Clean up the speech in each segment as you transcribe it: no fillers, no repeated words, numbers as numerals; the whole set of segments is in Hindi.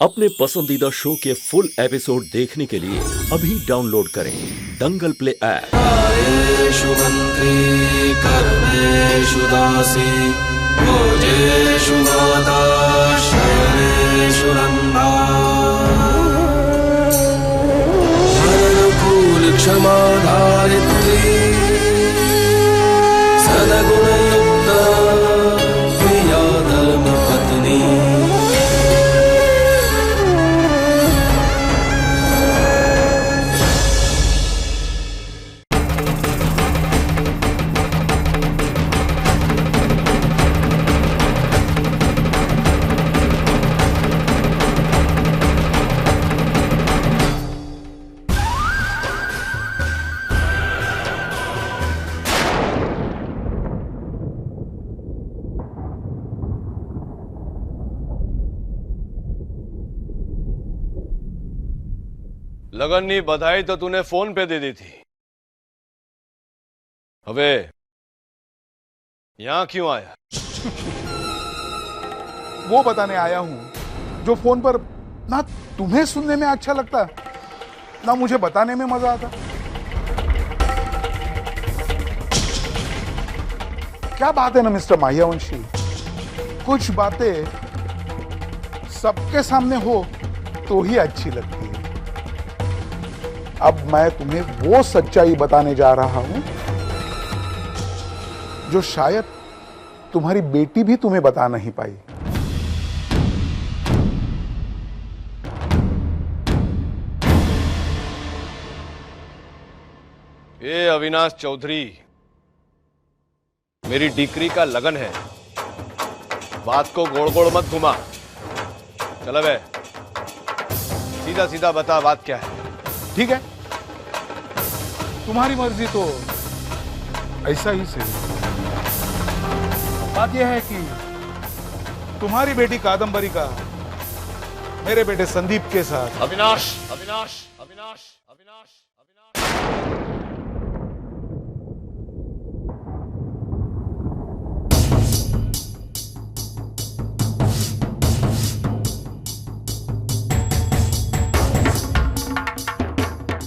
अपने पसंदीदा शो के फुल एपिसोड देखने के लिए अभी डाउनलोड करें दंगल प्ले ऐप। कायेषु मन्त्री कर्मेषु दासी भोजेषु माता शयनेषु नन्दा धनकुल क्षमा धारित्री सद्गुणयुक्ता प्रिया धर्मपत्नी। લગનની બધાઈ તો તુને ફોન पे दे दी थी। હવે यहाँ क्यों आया? वो बताने आया हूं जो फोन पर ना तुम्हें सुनने में अच्छा लगता ना मुझे बताने में मजा आता। क्या बात है ना मिस्टर माह्यावंशी, कुछ बातें सबके सामने हो तो ही अच्छी लगती है। अब मैं तुम्हें वो सच्चाई बताने जा रहा हूं जो शायद तुम्हारी बेटी भी तुम्हें बता नहीं पाई। ये अविनाश चौधरी, मेरी डिक्री का लगन है, बात को गोड़ गोड़ मत घुमा। चल बे, सीधा सीधा बता बात क्या है। ठीक है, तुम्हारी मर्जी तो ऐसा ही सही। बात यह है कि तुम्हारी बेटी कादंबरी का मेरे बेटे संदीप के साथ। अविनाश अविनाश अविनाश अविनाश अविनाश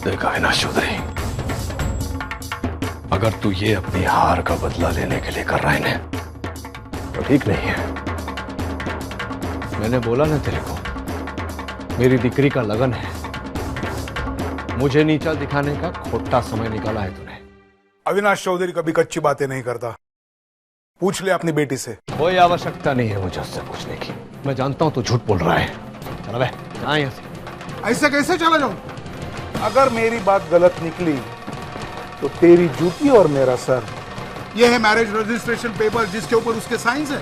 देखा अविनाश चौधरी, अगर तू ये अपनी हार का बदला लेने के लिए कर रहा है ना तो ठीक नहीं है। मैंने बोला ना तेरे को, मेरी दिक्री का लगन है। मुझे नीचा दिखाने का खोटा समय निकाला है तूने। अविनाश चौधरी कभी कच्ची बातें नहीं करता, पूछ ले अपनी बेटी से। कोई आवश्यकता नहीं है मुझे उससे पूछने की। मैं जानता हूं तू झूठ बोल रहा है। चल बे, कहां यहां से? ऐसे कैसे चला जाऊं? अगर मेरी बात गलत निकली तो तेरी जूती और मेरा सर। यह है मैरिज रजिस्ट्रेशन पेपर जिसके ऊपर उसके साइंस है।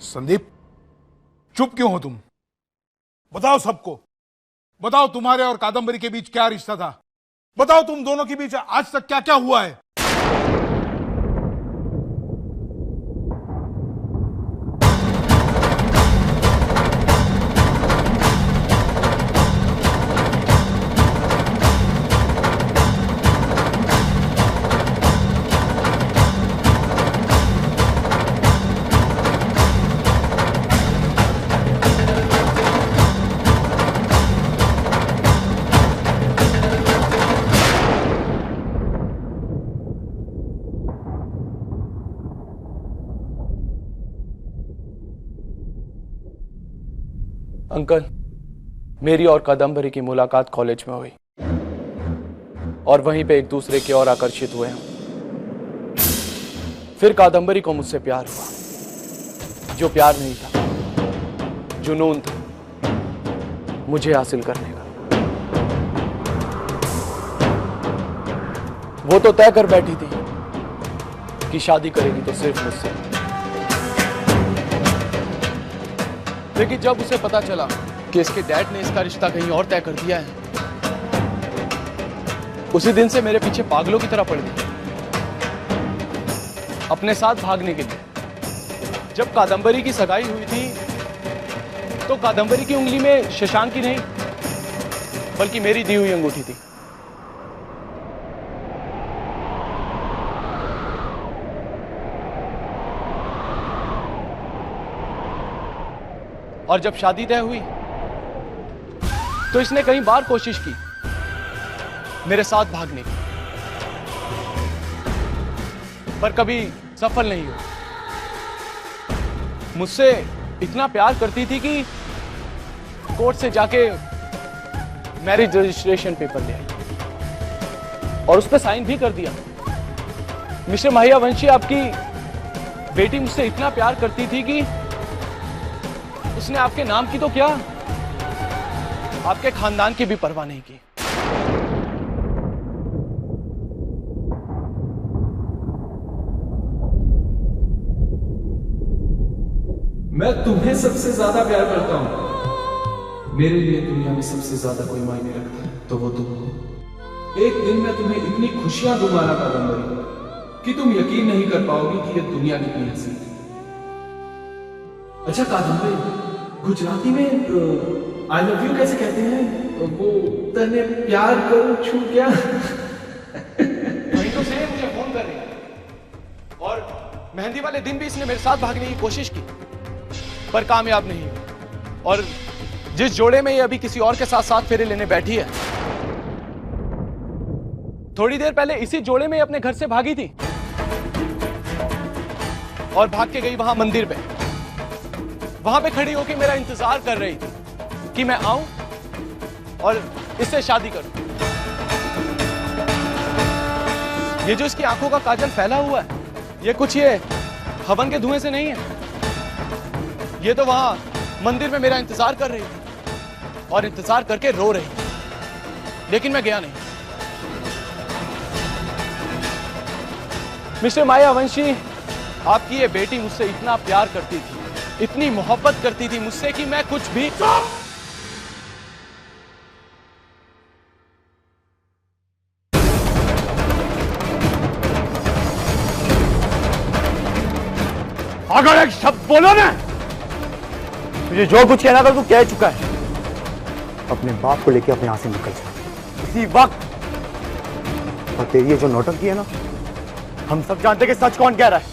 संदीप, चुप क्यों हो तुम? बताओ सबको, बताओ तुम्हारे और कादंबरी के बीच क्या रिश्ता था। बताओ तुम दोनों के बीच आज तक क्या क्या हुआ है। अंकल, मेरी और कादंबरी की मुलाकात कॉलेज में हुई। और वहीं पे एक दूसरे की ओर आकर्षित हुए हम। फिर कादम्बरी को मुझसे प्यार हुआ, जो प्यार नहीं था, जुनून था मुझे हासिल करने का। वो तो तय कर बैठी थी कि शादी करेगी तो सिर्फ मुझसे। लेकिन जब उसे पता चला कि इसके डैड ने इसका रिश्ता कहीं और तय कर दिया है, उसी दिन से मेरे पीछे पागलों की तरह पड़ गई, अपने साथ भागने के लिए। जब कादम्बरी की सगाई हुई थी तो कादम्बरी की उंगली में शशांक की नहीं बल्कि मेरी दी हुई अंगूठी थी। और जब शादी तय हुई तो इसने कई बार कोशिश की मेरे साथ भागने की, पर कभी सफल नहीं हुई। मुझसे इतना प्यार करती थी कि कोर्ट से जाके मैरिज रजिस्ट्रेशन पेपर ले आई और उस पर साइन भी कर दिया। मिस्टर माहियावंशी, आपकी बेटी मुझसे इतना प्यार करती थी कि उसने आपके नाम की तो क्या, आपके खानदान की भी परवाह नहीं की। मैं तुम्हें सबसे ज्यादा प्यार करता हूं। मेरे लिए दुनिया में सबसे ज्यादा कोई मायने रखता है तो वो तुम हो। एक दिन मैं तुम्हें इतनी खुशियां दूंगा ना कादम्बरी कि तुम यकीन नहीं कर पाओगी कि ये दुनिया कितनी हसीन है। अच्छा कादम्बरी, गुजराती में आई लव यू कैसे कहते हैं? वो तने प्यार करो छू क्या? वही तो से मुझे फोन कर रही है और मेहंदी वाले दिन भी इसने मेरे साथ भागने की कोशिश की पर कामयाब नहीं हुई। और जिस जोड़े में ये अभी किसी और के साथ साथ फेरे लेने बैठी है, थोड़ी देर पहले इसी जोड़े में अपने घर से भागी थी और भाग के गई वहां मंदिर पे। वहां पे खड़ी होकर मेरा इंतजार कर रही थी कि मैं आऊं और इससे शादी करूं। ये जो इसकी आंखों का काजल फैला हुआ है, ये कुछ ये हवन के धुएं से नहीं है। ये तो वहां मंदिर में मेरा इंतजार कर रही थी और इंतजार करके रो रही थी, लेकिन मैं गया नहीं। मिस्टर मायावंशी, आपकी ये बेटी मुझसे इतना प्यार करती थी, इतनी मोहब्बत करती थी मुझसे कि मैं कुछ भी। अगर एक शब्द बोलो ना, तुझे जो कुछ कहना था तू कह चुका है। अपने बाप को लेके अपने यहां से निकल जा इसी वक्त। और तेरी ये जो नौटंकी है ना, हम सब जानते कि सच कौन कह रहा है।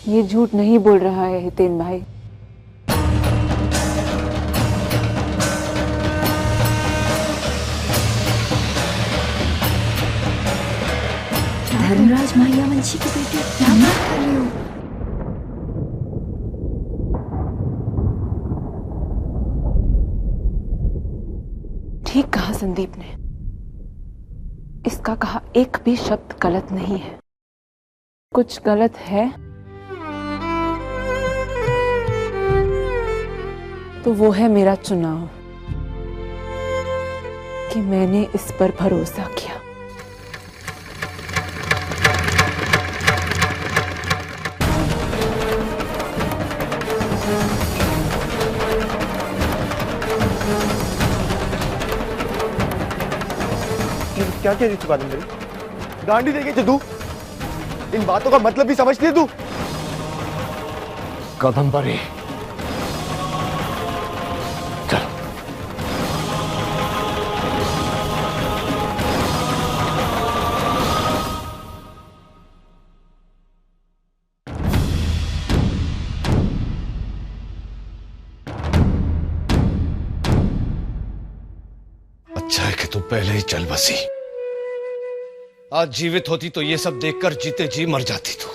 ये झूठ नहीं बोल रहा है हितेन भाई। धर्मराज माहियावंशी की बेटी, क्या बात कर रही हो? ठीक कहा संदीप ने, इसका कहा एक भी शब्द गलत नहीं है। कुछ गलत है तो वो है मेरा चुनाव कि मैंने इस पर भरोसा किया। क्या कह रही थी कादम्बरी? गांडी देगी तू? इन बातों का मतलब भी समझती है तू? कादम्बरी, चल। अच्छा है कि तू पहले ही चल बसी। आज जीवित होती तो ये सब देखकर जीते जी मर जाती तू।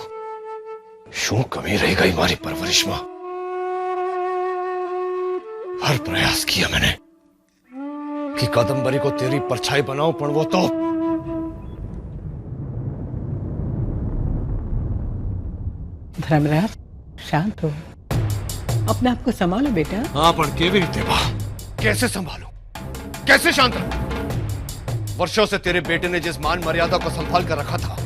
शू कमी रह गई हमारी परवरिश में। हर प्रयास किया मैंने कि कादम्बरी को तेरी परछाई बनाऊं, पर वो तो धर्मराज शांत हो, अपने आप को संभालो बेटा। हाँ पढ़ के भी देवा, कैसे संभालूं, कैसे शांत रहूं? वर्षों से तेरे बेटे ने जिस मान मर्यादा को संभाल कर रखा था,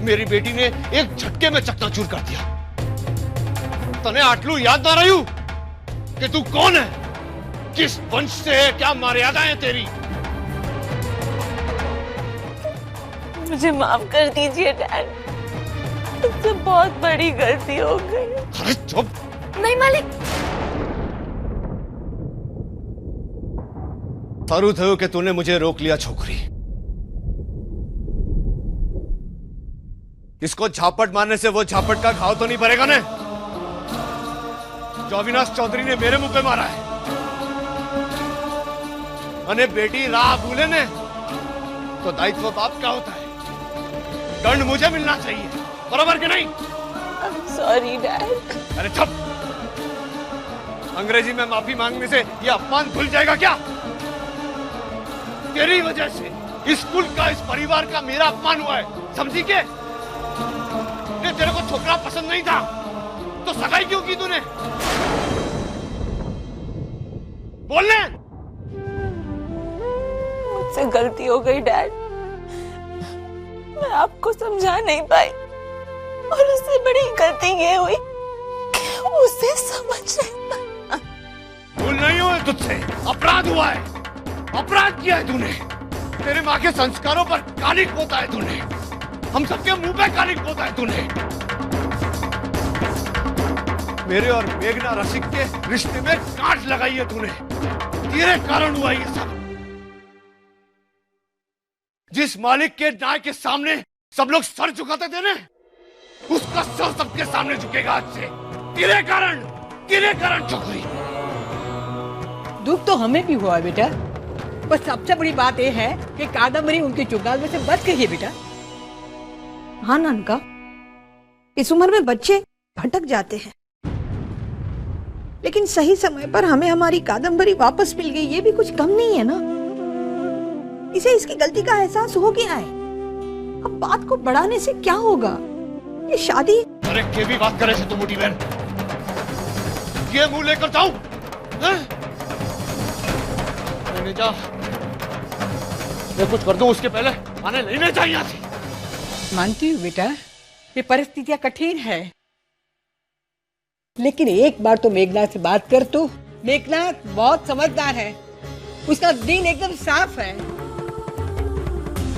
मेरी बेटी ने एक झटके में चकनाचूर कर दिया। तने आटलू याद ना रही कि तू कौन है, किस वंश से है, क्या मर्यादा है तेरी? मुझे माफ कर दीजिए डैड, मुझसे बहुत बड़ी गलती हो गई। अरे चुप। नहीं मालिक। सारू थयो कि तूने मुझे रोक लिया छोकरी। इसको झापट मारने से वो झापट का घाव तो नहीं भरेगा ने, जो अविनाश चौधरी ने मेरे मुंह पे मारा है। अने बेटी राह भूले ने तो दायित्व बाप का होता है, दंड मुझे मिलना चाहिए, बराबर कि नहीं? Sorry dad. अरे चुप। अंग्रेजी में माफी मांगने से ये अपमान धुल जाएगा क्या? तेरी वजह से इस स्कूल का, इस परिवार का मेरा अपमान हुआ है, समझी के? ने तेरे को छोकरा पसंद नहीं था तो सगाई क्यों की तूने? बोलने। मुझसे गलती हो गई डैड, मैं आपको समझा नहीं पाई, और उससे बड़ी गलती ये हुई कि उसे समझ नहीं पाया। भूल नहीं हुए तुझसे, अपराध हुआ है, अपराध किया है तूने। तेरे माँ के संस्कारों पर कालिक पोता है तूने, हम सबके मुंह पे कालिक पोता है तूने। मेरे और मेघना रसिक के रिश्ते में कांट लगाई है तूने, तेरे कारण हुआ ये सब। जिस मालिक के न्याय के सामने सब लोग सर झुकाते थे ना, उसका सर सबके सामने झुकेगा आज से, तेरे कारण छोकरी। दुख तो हमें भी हुआ बेटा, पर सबसे बड़ी बात यह है कि कादम्बरी उनके चुंगाल में से बच गई है बेटा। हाँ नानका, इस उम्र में बच्चे भटक जाते हैं, लेकिन सही समय पर हमें हमारी कादम्बरी वापस मिल गई, ये भी कुछ कम नहीं है ना। इसे इसकी गलती का एहसास हो गया है, अब बात को बढ़ाने से क्या होगा? ये शादी। अरे के भी बात करे से तू मोटी बहन, ये मुंह लेकर जाऊं? लेने जा, मैं कुछ कर दूं उसके पहले आने लेने चाहिए यहाँ से। मानती हूँ बेटा, ये परिस्थितियां कठिन है, लेकिन एक बार तो मेघनाथ से बात कर। तो मेघनाथ बहुत समझदार है, उसका दिल एकदम साफ है,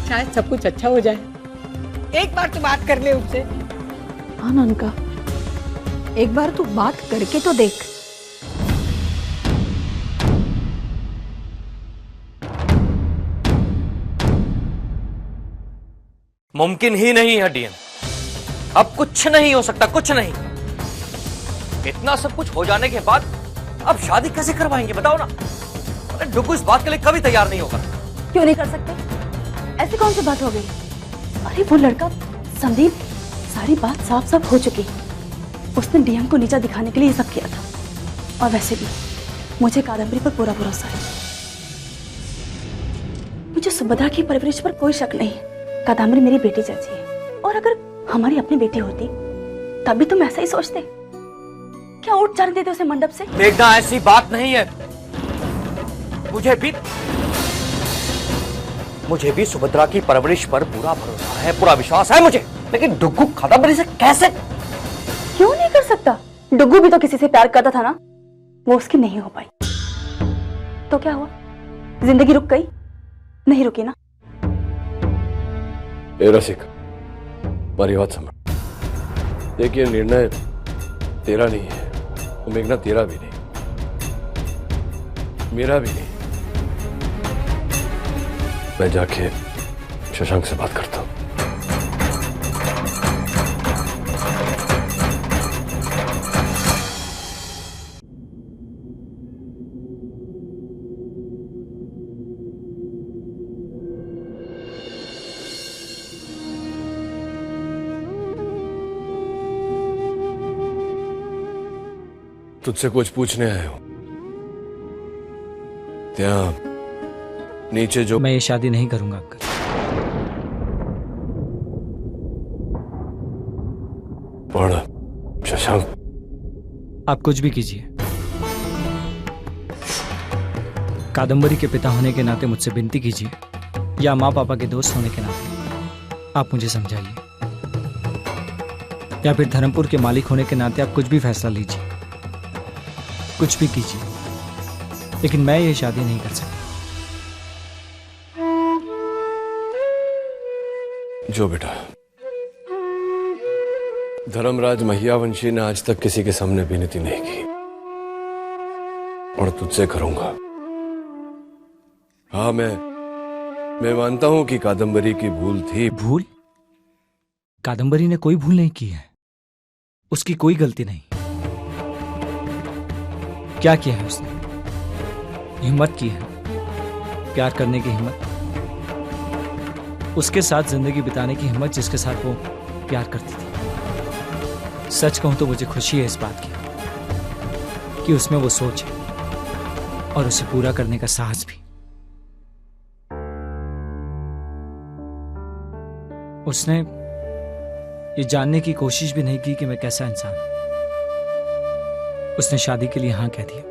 शायद सब कुछ अच्छा हो जाए। एक बार तो बात कर ले उससे। हाँ नानका, एक बार तू बात करके तो देख। मुमकिन ही नहीं है डीएम, अब कुछ नहीं हो सकता, कुछ नहीं। इतना सब कुछ हो जाने के बाद अब शादी कैसे करवाएंगे बताओ ना? अरे डुगू इस बात के लिए कभी तैयार नहीं होगा। क्यों नहीं कर सकते? ऐसी कौन सी बात हो गई? अरे वो लड़का संदीप, सारी बात साफ साफ हो चुकी, उसने डीएम को नीचा दिखाने के लिए ये सब किया था। और वैसे भी मुझे कादम्बरी पर पूरा भरोसा है, मुझे सुभद्रा की परवरिश पर कोई शक नहीं। कादम्बरी मेरी बेटी जैसी है, और अगर हमारी अपनी बेटी होती तभी तुम ऐसा ही सोचते? क्या उठ जाने देते उसे मंडप से? मेघना ऐसी बात नहीं है, मुझे भी सुभद्रा की परवरिश पर पूरा भरोसा है, पूरा विश्वास है मुझे, लेकिन डुग्गू कादम्बरी से कैसे? क्यों नहीं कर सकता? डुग्गू भी तो किसी से प्यार करता था ना, वो उसकी नहीं हो पाई तो क्या हुआ? जिंदगी रुक गई? नहीं रुकी ना। रसिक, मेरी बात समझ। देखिए, निर्णय तेरा नहीं है, तो मेघना तेरा भी नहीं, मेरा भी नहीं। मैं जाके शशांक से बात करता हूं। तुझसे कुछ पूछने आया हूं। ત્યાં नीचे जो मैं ये शादी नहीं करूंगा अंकल। और शशांक, आप कुछ भी कीजिए, कादम्बरी के पिता होने के नाते मुझसे विनती कीजिए, या माँ पापा के दोस्त होने के नाते आप मुझे समझाइए, या फिर धर्मपुर के मालिक होने के नाते आप कुछ भी फैसला लीजिए, कुछ भी कीजिए, लेकिन मैं ये शादी नहीं कर सकता। जो बेटा, धर्मराज महियावंशी ने आज तक किसी के सामने विनती नहीं की, और तुझसे करूंगा। हाँ, मैं मानता हूं कि कादम्बरी की भूल थी। भूल? कादम्बरी ने कोई भूल नहीं की है, उसकी कोई गलती नहीं। क्या किया है उसने? हिम्मत की है, प्यार करने की हिम्मत, उसके साथ जिंदगी बिताने की हिम्मत जिसके साथ वो प्यार करती थी। सच कहूं तो मुझे खुशी है इस बात की कि उसमें वो सोच है और उसे पूरा करने का साहस भी। उसने ये जानने की कोशिश भी नहीं की कि मैं कैसा इंसान हूं। उसने शादी के लिए हां कह दिया।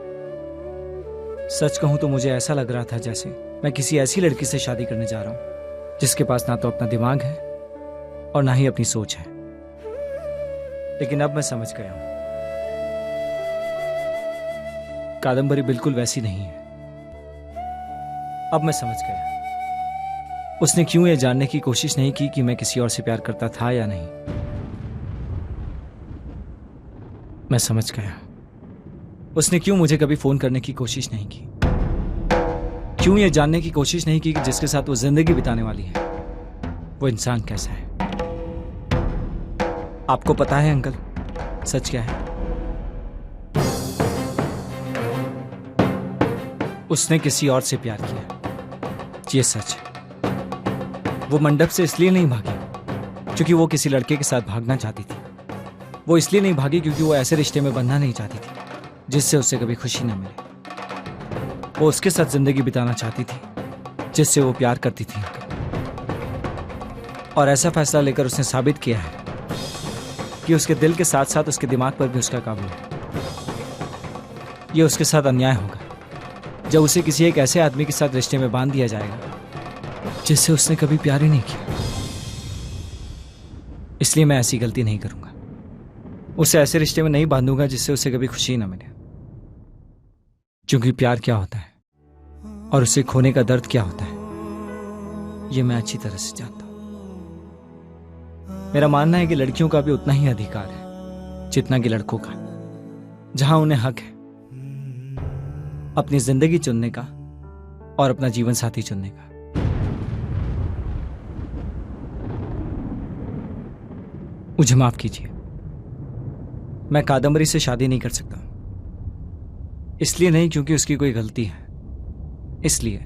सच कहूं तो मुझे ऐसा लग रहा था जैसे मैं किसी ऐसी लड़की से शादी करने जा रहा हूं जिसके पास ना तो अपना दिमाग है और ना ही अपनी सोच है। लेकिन अब मैं समझ गया हूं, कादम्बरी बिल्कुल वैसी नहीं है। अब मैं समझ गया उसने क्यों ये जानने की कोशिश नहीं की कि मैं किसी और से प्यार करता था या नहीं। मैं समझ गया उसने क्यों मुझे कभी फोन करने की कोशिश नहीं की, क्यों ये जानने की कोशिश नहीं की कि जिसके साथ वो जिंदगी बिताने वाली है वो इंसान कैसा है। आपको पता है अंकल, सच क्या है? उसने किसी और से प्यार किया, ये सच है। वो मंडप से इसलिए नहीं भागी क्योंकि वो किसी लड़के के साथ भागना चाहती थी। वो इसलिए नहीं भागी क्योंकि वो ऐसे रिश्ते में बंधना नहीं चाहती थी जिससे उसे कभी खुशी न मिले। वो उसके साथ जिंदगी बिताना चाहती थी जिससे वो प्यार करती थी। और ऐसा फैसला लेकर उसने साबित किया है कि उसके दिल के साथ साथ उसके दिमाग पर भी उसका काबू है। ये उसके साथ अन्याय होगा जब उसे किसी एक ऐसे आदमी के साथ रिश्ते में बांध दिया जाएगा जिससे उसने कभी प्यार ही नहीं किया। इसलिए मैं ऐसी गलती नहीं करूंगा। उसे ऐसे रिश्ते में नहीं बांधूंगा जिससे उसे कभी खुशी ना मिले। क्योंकि प्यार क्या होता है और उसे खोने का दर्द क्या होता है ये मैं अच्छी तरह से जानता हूं। मेरा मानना है कि लड़कियों का भी उतना ही अधिकार है जितना कि लड़कों का, जहां उन्हें हक है अपनी जिंदगी चुनने का और अपना जीवन साथी चुनने का। मुझे माफ कीजिए, मैं कादम्बरी से शादी नहीं कर सकता। इसलिए नहीं क्योंकि उसकी कोई गलती है, इसलिए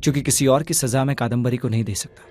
क्योंकि किसी और की सजा मैं कादम्बरी को नहीं दे सकता।